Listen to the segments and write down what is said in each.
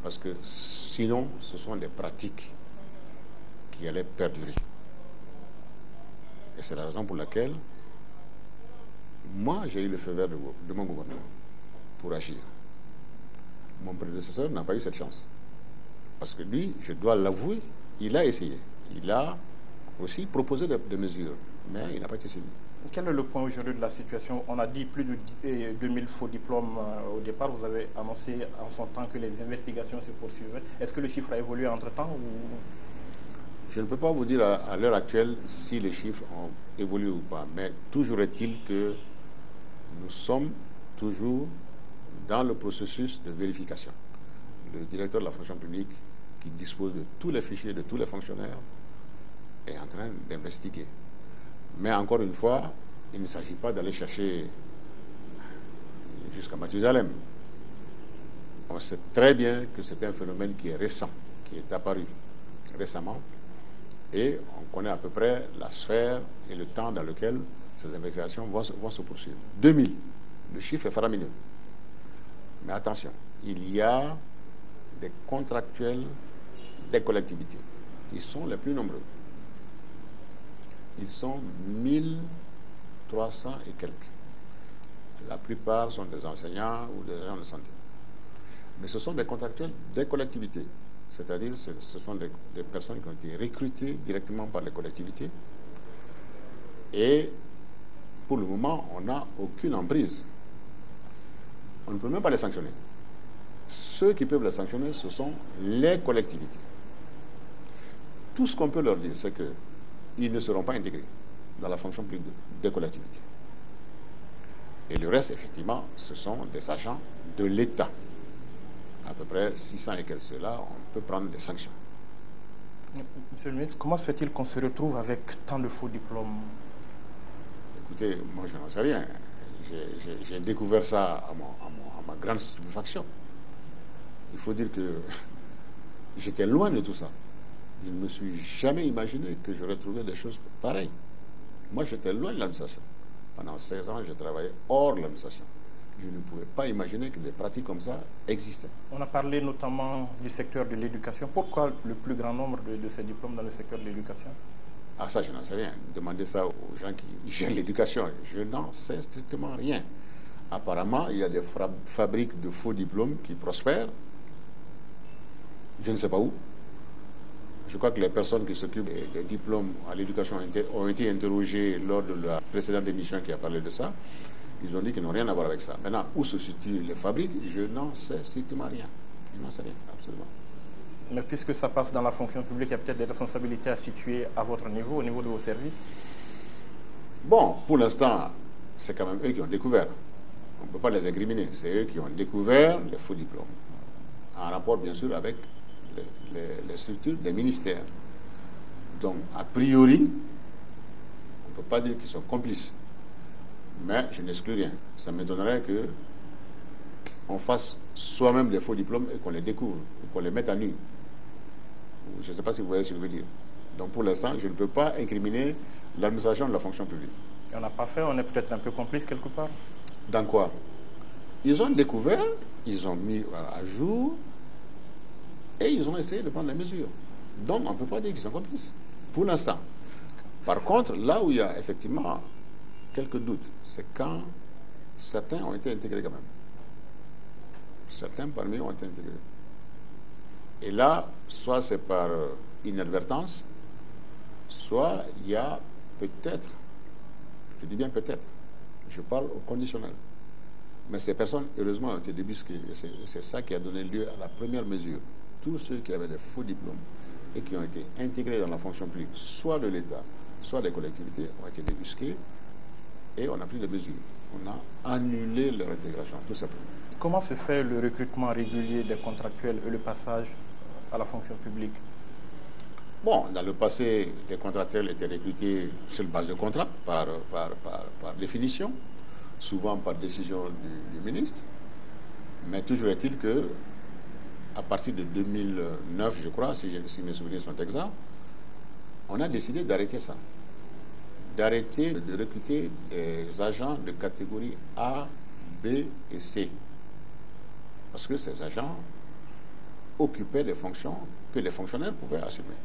Parce que sinon, ce sont des pratiques qui allaient perdurer. Et c'est la raison pour laquelle moi, j'ai eu le feu vert de mon gouvernement pour agir. Mon prédécesseur n'a pas eu cette chance. Parce que lui, je dois l'avouer, il a essayé. Il a aussi proposé des mesures, mais il n'a pas été suivi. Quel est le point aujourd'hui de la situation? On a dit plus de 2000 faux diplômes au départ. Vous avez annoncé en son temps que les investigations se poursuivaient. Est-ce que le chiffre a évolué entre-temps ou... Je ne peux pas vous dire à l'heure actuelle si les chiffres ont évolué ou pas, mais toujours est-il que nous sommes toujours dans le processus de vérification. Le directeur de la fonction publique, qui dispose de tous les fichiers de tous les fonctionnaires, est en train d'investiguer. Mais encore une fois, il ne s'agit pas d'aller chercher jusqu'à Mathusalem. On sait très bien que c'est un phénomène qui est récent, qui est apparu récemment, et on connaît à peu près la sphère et le temps dans lequel ces investigations vont se poursuivre. 2000, le chiffre est faramineux. Mais attention, il y a des contractuels des collectivités. Ils sont les plus nombreux. Ils sont 1300 et quelques. La plupart sont des enseignants ou des agents de santé. Mais ce sont des contractuels des collectivités. C'est-à-dire ce sont des personnes qui ont été recrutées directement par les collectivités. Et pour le moment, on n'a aucune emprise. On ne peut même pas les sanctionner. Ceux qui peuvent les sanctionner, ce sont les collectivités. Tout ce qu'on peut leur dire, c'est qu'ils ne seront pas intégrés dans la fonction publique des collectivités. Et le reste, effectivement, ce sont des agents de l'État. À peu près 600 et quelques ceux-là, on peut prendre des sanctions. Monsieur le ministre, comment se fait-il qu'on se retrouve avec tant de faux diplômes? Écoutez, moi je n'en sais rien. J'ai découvert ça à ma grande stupéfaction. Il faut dire que j'étais loin de tout ça. Je ne me suis jamais imaginé que j'aurais trouvé des choses pareilles. Moi, j'étais loin de l'administration. Pendant 16 ans, j'ai travaillé hors de l'administration. Je ne pouvais pas imaginer que des pratiques comme ça existaient. On a parlé notamment du secteur de l'éducation. Pourquoi le plus grand nombre de ces diplômes dans le secteur de l'éducation? Ah, ça, je n'en sais rien. Demandez ça aux gens qui gèrent l'éducation. Je n'en sais strictement rien. Apparemment, il y a des fabriques de faux diplômes qui prospèrent. Je ne sais pas où. Je crois que les personnes qui s'occupent des diplômes à l'éducation ont été interrogées lors de la précédente émission qui a parlé de ça. Ils ont dit qu'ils n'ont rien à voir avec ça. Maintenant, où se situent les fabriques? Je n'en sais strictement rien. Je n'en sais rien, absolument. Mais puisque ça passe dans la fonction publique, il y a peut-être des responsabilités à situer à votre niveau, au niveau de vos services? Bon, pour l'instant, c'est quand même eux qui ont découvert. On ne peut pas les incriminer. C'est eux qui ont découvert les faux diplômes. En rapport, bien sûr, avec les structures des ministères. Donc, a priori, on ne peut pas dire qu'ils sont complices. Mais je n'exclus rien. Ça m'étonnerait qu'on fasse soi-même des faux diplômes et qu'on les découvre, et qu'on les mette à nu. Je ne sais pas si vous voyez ce que je veux dire. Donc pour l'instant, je ne peux pas incriminer l'administration de la fonction publique. On n'a pas fait, on est peut-être un peu complice quelque part. Dans quoi? Ils ont découvert, ils ont mis à jour et ils ont essayé de prendre les mesures. Donc on ne peut pas dire qu'ils sont complices, pour l'instant. Par contre, là où il y a effectivement quelques doutes, c'est quand certains ont été intégrés quand même. Certains parmi eux ont été intégrés. Et là, soit c'est par inadvertance, soit il y a peut-être, je dis bien peut-être, je parle au conditionnel. Mais ces personnes, heureusement, ont été débusquées. Et c'est ça qui a donné lieu à la première mesure. Tous ceux qui avaient des faux diplômes et qui ont été intégrés dans la fonction publique, soit de l'État, soit des collectivités, ont été débusqués et on a pris des mesures. On a annulé leur intégration, tout simplement. Comment se fait le recrutement régulier des contractuels et le passage à la fonction publique? Bon, dans le passé, les contractuels étaient recrutés sur base de contrat, par définition, souvent par décision du ministre. Mais toujours est-il que, à partir de 2009, je crois, si mes souvenirs sont exacts, on a décidé d'arrêter ça. D'arrêter de recruter des agents de catégorie A, B et C. Parce que ces agents occupaient des fonctions que les fonctionnaires pouvaient assumer.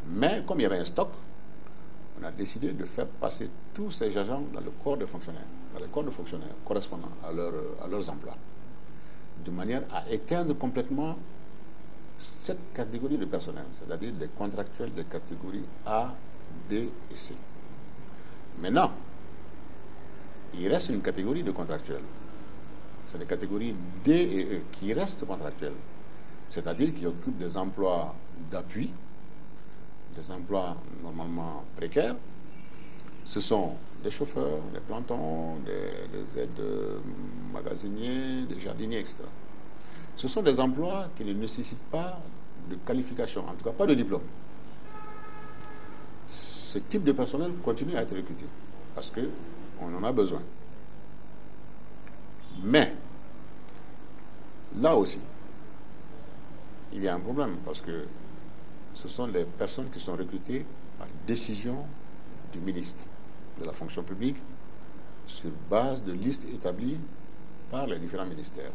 Mais comme il y avait un stock, on a décidé de faire passer tous ces agents dans le corps de fonctionnaires, dans le corps de fonctionnaires correspondant à leurs emplois, de manière à éteindre complètement cette catégorie de personnel, c'est-à-dire des contractuels des catégories A, B et C. Maintenant, il reste une catégorie de contractuels. C'est les catégories D et E qui restent contractuelles, c'est-à-dire qui occupent des emplois d'appui, des emplois normalement précaires. Ce sont des chauffeurs, des plantons, des aides magasiniers, des jardiniers, etc. Ce sont des emplois qui ne nécessitent pas de qualification, en tout cas pas de diplôme. Ce type de personnel continue à être recruté parce qu'on en a besoin. Mais, là aussi, il y a un problème parce que ce sont des personnes qui sont recrutées par décision du ministre de la fonction publique sur base de listes établies par les différents ministères.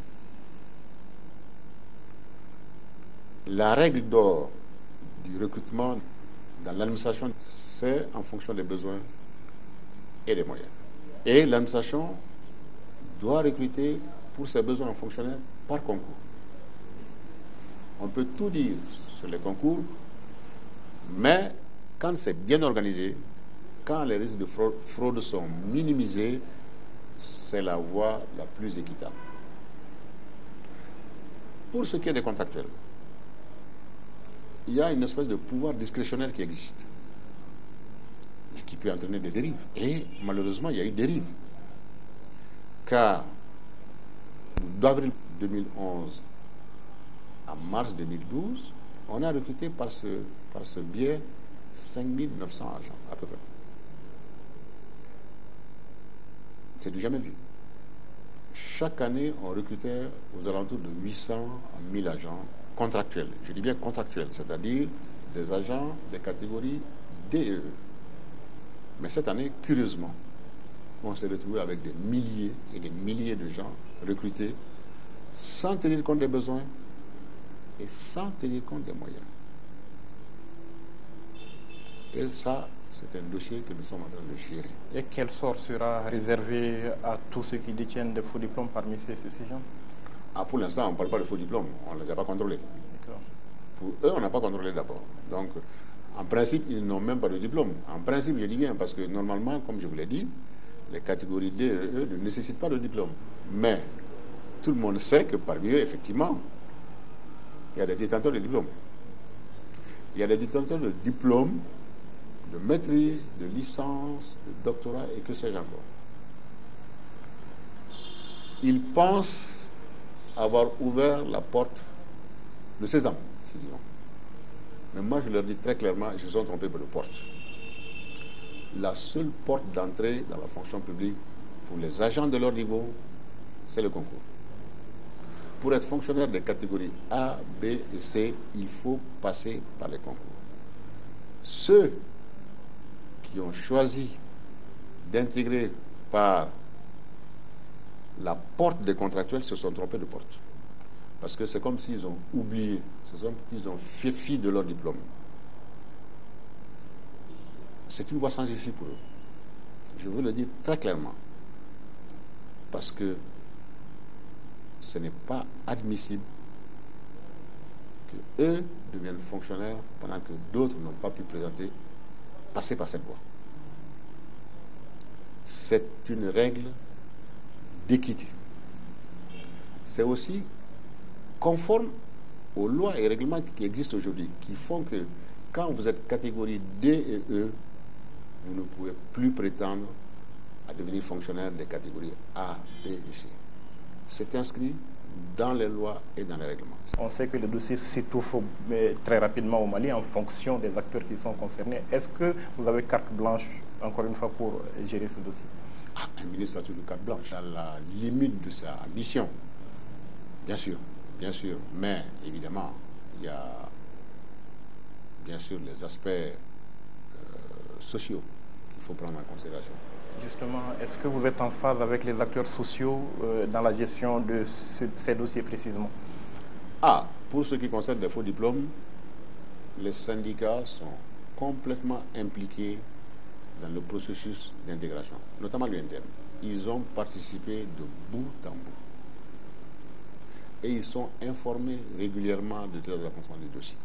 La règle d'or du recrutement dans l'administration, c'est en fonction des besoins et des moyens. Et l'administration doit recruter pour ses besoins en fonctionnaires par concours. On peut tout dire sur les concours, mais quand c'est bien organisé, quand les risques de fraude sont minimisés, c'est la voie la plus équitable. Pour ce qui est des contractuels, il y a une espèce de pouvoir discrétionnaire qui existe, et qui peut entraîner des dérives. Et malheureusement, il y a eu des dérives. Car d'avril 2011 à mars 2012, on a recruté par ce biais 5900 agents, à peu près. C'est du jamais vu. Chaque année, on recrutait aux alentours de 800 à 1000 agents contractuels. Je dis bien contractuels, c'est-à-dire des agents des catégories D et E. Mais cette année, curieusement, on s'est retrouvé avec des milliers et des milliers de gens recrutés sans tenir compte des besoins et sans tenir compte des moyens. Et ça, c'est un dossier que nous sommes en train de gérer. Et quel sort sera réservé à tous ceux qui détiennent des faux diplômes parmi ces gens? Pour l'instant, on ne parle pas de faux diplômes, on ne les a pas contrôlés. Pour eux, on n'a pas contrôlé d'abord. Donc, en principe, ils n'ont même pas de diplôme. En principe, je dis bien, parce que normalement, comme je vous l'ai dit, les catégories D et E ne nécessitent pas de diplôme. Mais tout le monde sait que parmi eux, effectivement, il y a des détenteurs de diplômes. Il y a des détenteurs de diplômes, de maîtrise, de licence, de doctorat et que sais-je encore. Ils pensent avoir ouvert la porte de sésame, si disons. Mais moi, je leur dis très clairement, ils se sont trompés de porte. La seule porte d'entrée dans la fonction publique pour les agents de leur niveau, c'est le concours. Pour être fonctionnaire des catégories A, B et C, il faut passer par les concours. Ceux qui ont choisi d'intégrer par la porte des contractuels se sont trompés de porte. Parce que c'est comme s'ils ont oublié, c'est comme s'ils ont fait fi de leur diplôme. C'est une voie sans issue pour eux. Je veux le dire très clairement. Parce que ce n'est pas admissible que eux deviennent fonctionnaires pendant que d'autres n'ont pas pu passer par cette voie. C'est une règle d'équité. C'est aussi conforme aux lois et règlements qui existent aujourd'hui, qui font que quand vous êtes catégorie D et E, vous ne pouvez plus prétendre à devenir fonctionnaire des catégories A, B et C. C'est inscrit dans les lois et dans les règlements. On sait que le dossier s'étouffe très rapidement au Mali en fonction des acteurs qui sont concernés. Est-ce que vous avez carte blanche, encore une fois, pour gérer ce dossier? Un ministre a toujours carte blanche, à la limite de sa mission. Bien sûr. Mais évidemment, il y a bien sûr les aspects sociaux qu'il faut prendre en considération. Justement, est-ce que vous êtes en phase avec les acteurs sociaux dans la gestion de ces dossiers précisément? Ah, pour ce qui concerne les faux diplômes, les syndicats sont complètement impliqués dans le processus d'intégration, notamment l'UNTM. Ils ont participé de bout en bout. Et ils sont informés régulièrement de l'avancement du dossier.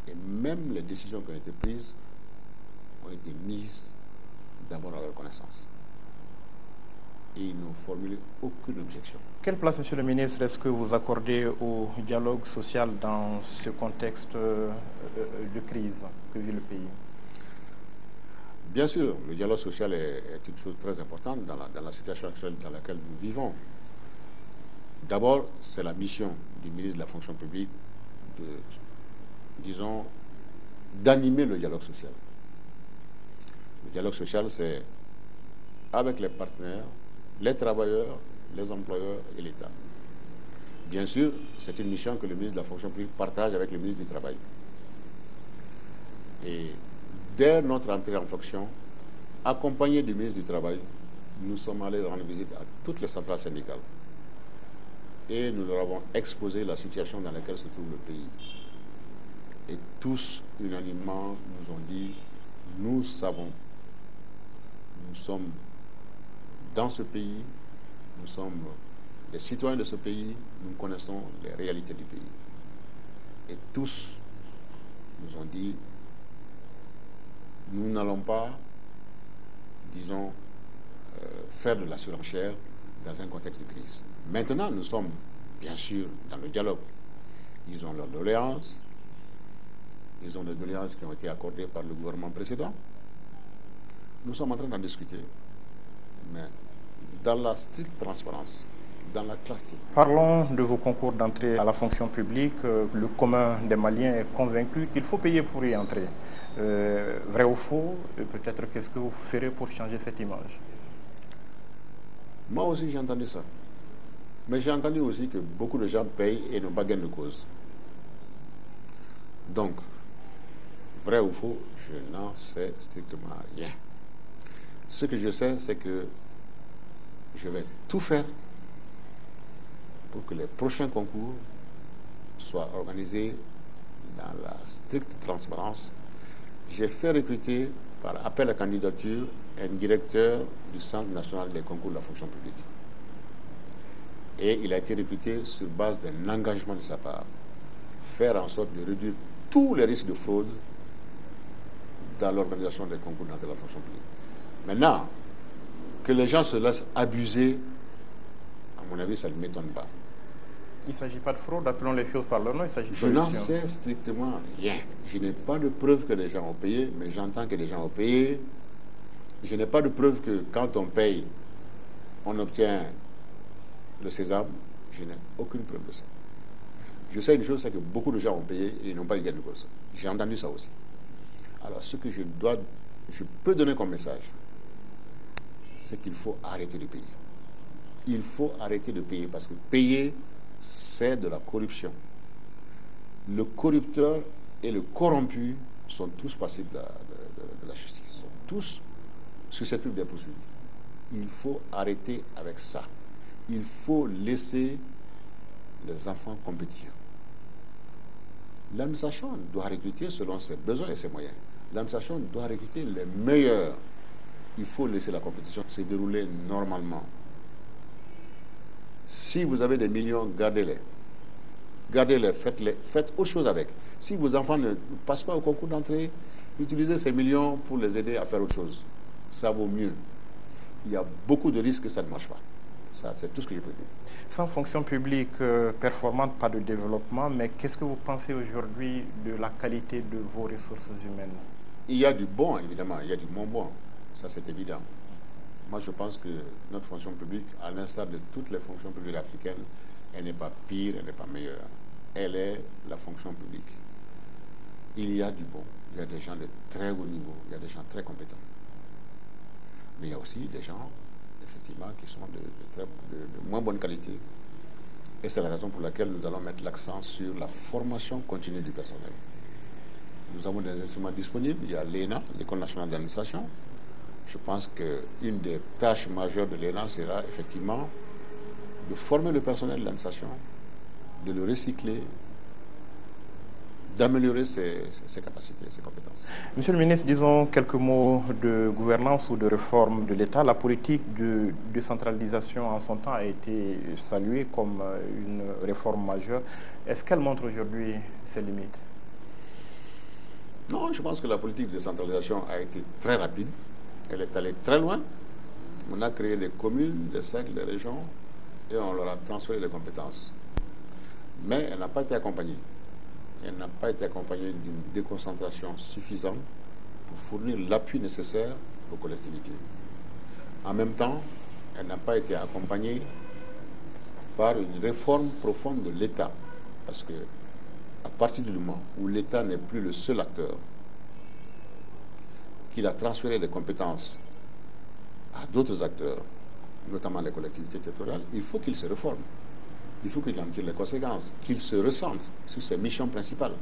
Et même les décisions qui ont été prises ont été mises d'abord à leur connaissance. Et ils n'ont formulé aucune objection. Quelle place, Monsieur le ministre, est-ce que vous accordez au dialogue social dans ce contexte de crise que vit le pays? Bien sûr, le dialogue social est une chose très importante dans la situation actuelle dans laquelle nous vivons. D'abord, c'est la mission du ministre de la fonction publique d'animer le dialogue social. Le dialogue social, c'est avec les partenaires, les travailleurs, les employeurs et l'État. Bien sûr, c'est une mission que le ministre de la fonction publique partage avec le ministre du Travail. Et dès notre entrée en fonction, accompagné du ministre du Travail, nous sommes allés rendre visite à toutes les centrales syndicales. Et nous leur avons exposé la situation dans laquelle se trouve le pays. Et tous, unanimement, nous ont dit, nous savons, nous sommes dans ce pays, nous sommes des citoyens de ce pays, nous connaissons les réalités du pays. Et tous nous ont dit, nous n'allons pas, disons, faire de la surenchère dans un contexte de crise. Maintenant, nous sommes, bien sûr, dans le dialogue. Ils ont leurs doléances. Ils ont des doléances qui ont été accordées par le gouvernement précédent. Nous sommes en train d'en discuter, mais dans la stricte transparence, dans la clarté. Parlons de vos concours d'entrée à la fonction publique. Le commun des Maliens est convaincu qu'il faut payer pour y entrer. Vrai ou faux? Peut-être qu'est-ce que vous ferez pour changer cette image? Moi aussi, j'ai entendu ça. Mais j'ai entendu aussi que beaucoup de gens payent et n'ont pas gain de cause. Donc, vrai ou faux, je n'en sais strictement rien. Ce que je sais, c'est que je vais tout faire pour que les prochains concours soient organisés dans la stricte transparence. J'ai fait recruter par appel à candidature un directeur du Centre national des concours de la fonction publique. Et il a été recruté sur base d'un engagement de sa part, faire en sorte de réduire tous les risques de fraude dans l'organisation des concours d'entrée de la fonction publique. Maintenant, que les gens se laissent abuser, à mon avis, ça ne m'étonne pas. Il ne s'agit pas de fraude, appelons les choses par leur nom, il s'agit de Je n'en sais strictement rien. Je n'ai pas de preuve que les gens ont payé, mais j'entends que les gens ont payé. Je n'ai pas de preuve que quand on paye, on obtient le sésame. Je n'ai aucune preuve de ça. Je sais une chose, c'est que beaucoup de gens ont payé et ils n'ont pas eu gain de cause. J'ai entendu ça aussi. Alors, ce que je peux donner comme message, c'est qu'il faut arrêter de payer. Il faut arrêter de payer parce que payer, c'est de la corruption. Le corrupteur et le corrompu sont tous passibles de la justice, sont tous susceptibles d'être poursuivis. Il faut arrêter avec ça. Il faut laisser les enfants compétir. L'administration doit recruter selon ses besoins et ses moyens. L'administration doit recruter les meilleurs. Il faut laisser la compétition se dérouler normalement. Si vous avez des millions, gardez-les. Gardez-les, faites autre chose avec. Si vos enfants ne passent pas au concours d'entrée, utilisez ces millions pour les aider à faire autre chose. Ça vaut mieux. Il y a beaucoup de risques que ça ne marche pas. Ça, c'est tout ce que je peux dire. Sans fonction publique performante, pas de développement, mais qu'est-ce que vous pensez aujourd'hui de la qualité de vos ressources humaines? Il y a du bon, évidemment, il y a du moins bon. Ça, c'est évident. Moi, je pense que notre fonction publique, à l'instar de toutes les fonctions publiques africaines, elle n'est pas pire, elle n'est pas meilleure. Elle est la fonction publique. Il y a du bon. Il y a des gens de très haut niveau. Il y a des gens très compétents. Mais il y a aussi des gens, effectivement, qui sont de moins bonne qualité. Et c'est la raison pour laquelle nous allons mettre l'accent sur la formation continue du personnel. Nous avons des instruments disponibles. Il y a l'ENA, l'École nationale d'administration. Je pense qu'une des tâches majeures de l'ENA sera effectivement de former le personnel de l'administration, de le recycler, d'améliorer ses capacités, ses compétences. Monsieur le ministre, disons quelques mots de gouvernance ou de réforme de l'État. La politique de décentralisation en son temps a été saluée comme une réforme majeure. Est-ce qu'elle montre aujourd'hui ses limites? Non, je pense que la politique de décentralisation a été très rapide. Elle est allée très loin. On a créé des communes, des cercles, des régions et on leur a transféré les compétences. Mais elle n'a pas été accompagnée. Elle n'a pas été accompagnée d'une déconcentration suffisante pour fournir l'appui nécessaire aux collectivités. En même temps, elle n'a pas été accompagnée par une réforme profonde de l'État. Parce que, à partir du moment où l'État n'est plus le seul acteur, qu'il a transféré des compétences à d'autres acteurs, notamment les collectivités territoriales, il faut qu'il se réforme. Il faut qu'il en tire les conséquences, qu'il se recentre sur ses missions principales.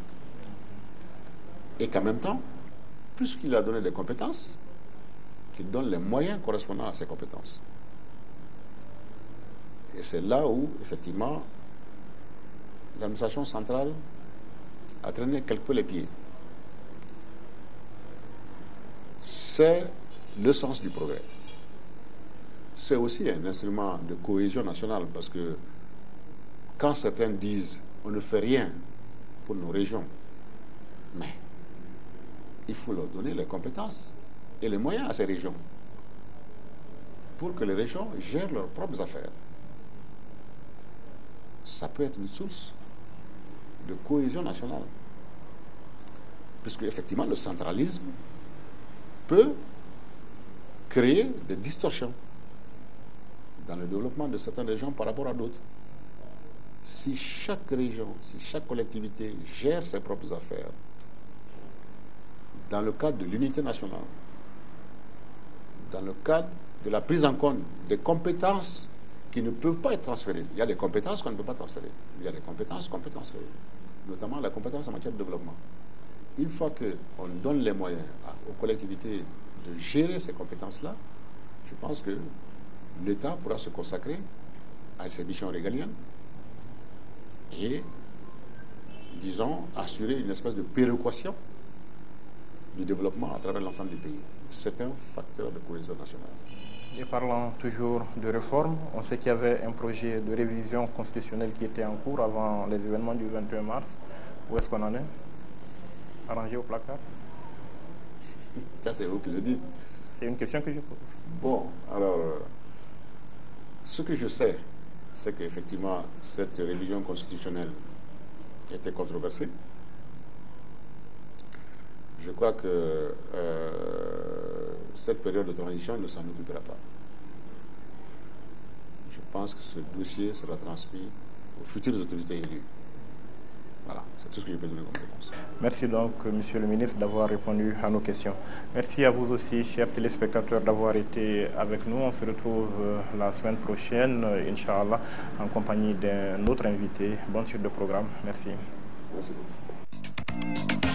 Et qu'en même temps, puisqu'il a donné des compétences, qu'il donne les moyens correspondant à ces compétences. Et c'est là où, effectivement, l'administration centrale a traîné quelque peu les pieds. C'est le sens du progrès. C'est aussi un instrument de cohésion nationale parce que quand certains disent on ne fait rien pour nos régions, mais il faut leur donner les compétences et les moyens à ces régions pour que les régions gèrent leurs propres affaires. Ça peut être une source de cohésion nationale. Puisque effectivement le centralisme peut créer des distorsions dans le développement de certaines régions par rapport à d'autres. Si chaque région, si chaque collectivité gère ses propres affaires dans le cadre de l'unité nationale, dans le cadre de la prise en compte des compétences qui ne peuvent pas être transférées. Il y a des compétences qu'on ne peut pas transférer. Il y a des compétences qu'on peut transférer, notamment la compétence en matière de développement. Une fois qu'on donne les moyens aux collectivités de gérer ces compétences-là, je pense que l'État pourra se consacrer à ses missions régaliennes et, disons, assurer une espèce de péréquation du développement à travers l'ensemble du pays. C'est un facteur de cohésion nationale. Et parlant toujours de réforme, on sait qu'il y avait un projet de révision constitutionnelle qui était en cours avant les événements du 21 mars. Où est-ce qu'on en est? Arrangé au placard? Ça, c'est vous qui le dites. C'est une question que je pose. Bon, alors, ce que je sais, c'est qu'effectivement, cette révision constitutionnelle était controversée. Je crois que cette période de transition ne s'en occupera pas. Je pense que ce dossier sera transmis aux futures autorités élues. Voilà, c'est tout ce que je peux donner comme réponse. Merci donc, Monsieur le ministre, d'avoir répondu à nos questions. Merci à vous aussi, chers téléspectateurs, d'avoir été avec nous. On se retrouve la semaine prochaine, Inch'Allah, en compagnie d'un autre invité. Bonne suite de programme. Merci. Merci beaucoup.